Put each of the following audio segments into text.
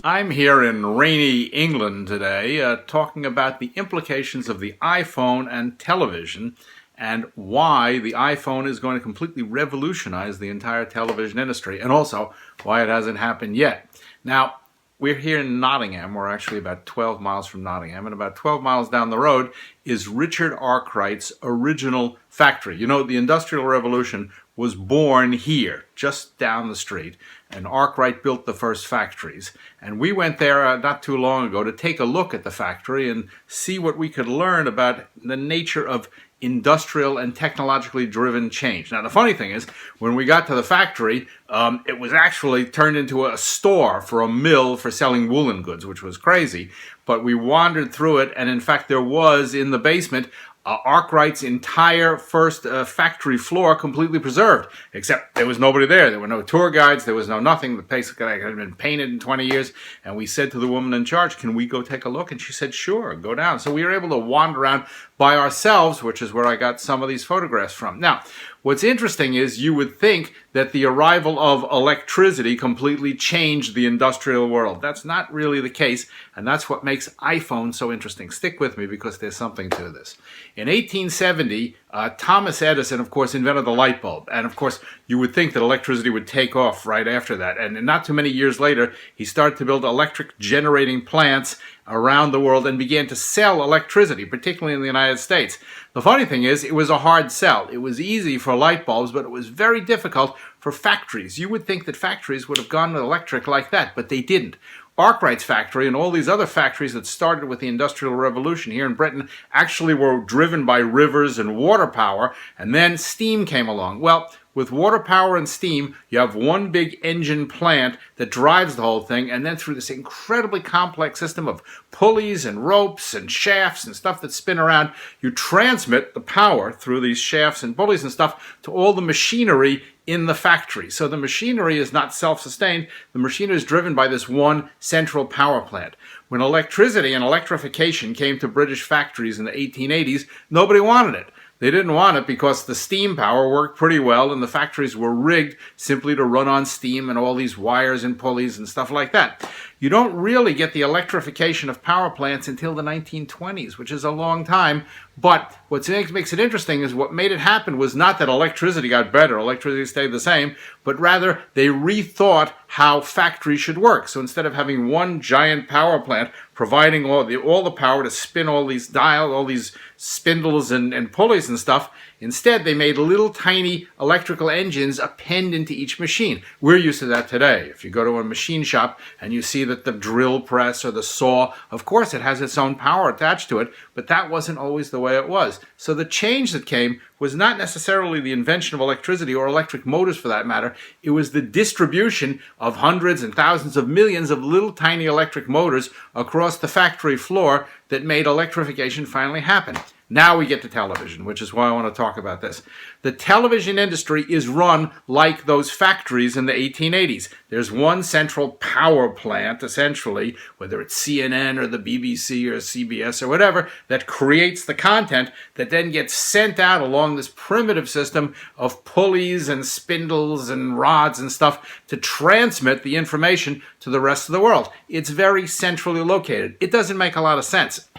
I'm here in rainy England today talking about the implications of the iPhone and television and why the iPhone is going to completely revolutionize the entire television industry, and also why it hasn't happened yet. Now, we're here in Nottingham. We're actually about 12 miles from Nottingham, and about 12 miles down the road is Richard Arkwright's original factory. You know, the Industrial Revolution was born here, just down the street, and Arkwright built the first factories. And we went there not too long ago to take a look at the factory and see what we could learn about the nature of industrial and technologically driven change. Now, the funny thing is, when we got to the factory, it was actually turned into a store for a mill for selling woolen goods, which was crazy. But we wandered through it, and in fact, there was in the basement Arkwright's entire first factory floor completely preserved, except there was nobody there. There were no tour guides. There was no nothing. The place had been painted in 20 years. And we said to the woman in charge, can we go take a look? And she said, sure, go down. So we were able to wander around by ourselves, which is where I got some of these photographs from. Now, what's interesting is you would think that the arrival of electricity completely changed the industrial world. That's not really the case, and that's what makes iPhone so interesting. Stick with me because there's something to this. In 1870, Thomas Edison, of course, invented the light bulb. And, of course, you would think that electricity would take off right after that. And not too many years later, he started to build electric generating plants around the world and began to sell electricity, particularly in the United States. The funny thing is, it was a hard sell. It was easy for light bulbs, but it was very difficult for factories. You would think that factories would have gone electric like that, but they didn't. Arkwright's factory and all these other factories that started with the Industrial Revolution here in Britain actually were driven by rivers and water power, and then steam came along. Well, with water power and steam, you have one big engine plant that drives the whole thing, and then through this incredibly complex system of pulleys and ropes and shafts and stuff that spin around, you transmit the power through these shafts and pulleys and stuff to all the machinery in the factory. So the machinery is not self-sustained. The machinery is driven by this one central power plant. When electricity and electrification came to British factories in the 1880s, nobody wanted it. They didn't want it because the steam power worked pretty well and the factories were rigged simply to run on steam and all these wires and pulleys and stuff like that. You don't really get the electrification of power plants until the 1920s, which is a long time. But what makes it interesting is what made it happen was not that electricity got better, electricity stayed the same, but rather they rethought how factories should work. So instead of having one giant power plant providing all the power to spin all these dials, all these spindles and pulleys and stuff, instead they made little tiny electrical engines append into each machine. We're used to that today. If you go to a machine shop and you see that the drill press or the saw, of course it has its own power attached to it, but that wasn't always the way it was. So the change that came was not necessarily the invention of electricity or electric motors for that matter. It was the distribution of hundreds and thousands of millions of little tiny electric motors across the factory floor that made electrification finally happen. Now we get to television, which is why I want to talk about this. The television industry is run like those factories in the 1880s. There's one central power plant, essentially, whether it's CNN or the BBC or CBS or whatever, that creates the content that then gets sent out along this primitive system of pulleys and spindles and rods and stuff to transmit the information to the rest of the world. It's very centrally located. It doesn't make a lot of sense.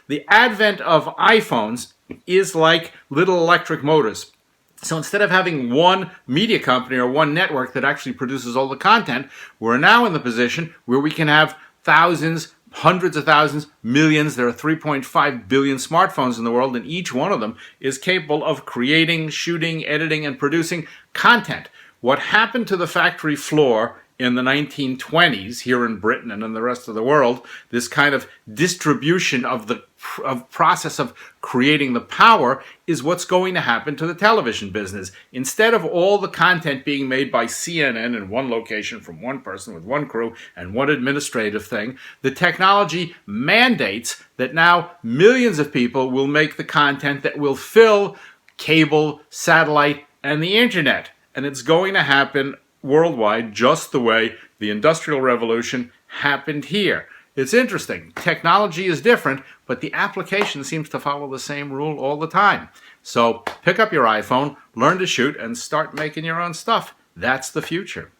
The advent of iPhones is like little electric motors. So instead of having one media company or one network that actually produces all the content, we're now in the position where we can have thousands, hundreds of thousands, millions. There are 3.5 billion smartphones in the world, and each one of them is capable of creating, shooting, editing, and producing content. What happened to the factory floor in the 1920s here in Britain and in the rest of the world, this kind of distribution of the process of creating the power is what's going to happen to the television business. Instead of all the content being made by CNN in one location from one person with one crew and one administrative thing, the technology mandates that now millions of people will make the content that will fill cable, satellite, and the internet. And it's going to happen worldwide just the way the Industrial Revolution happened here. It's interesting. Technology is different, but the application seems to follow the same rule all the time. So pick up your iPhone, learn to shoot, and start making your own stuff. That's the future.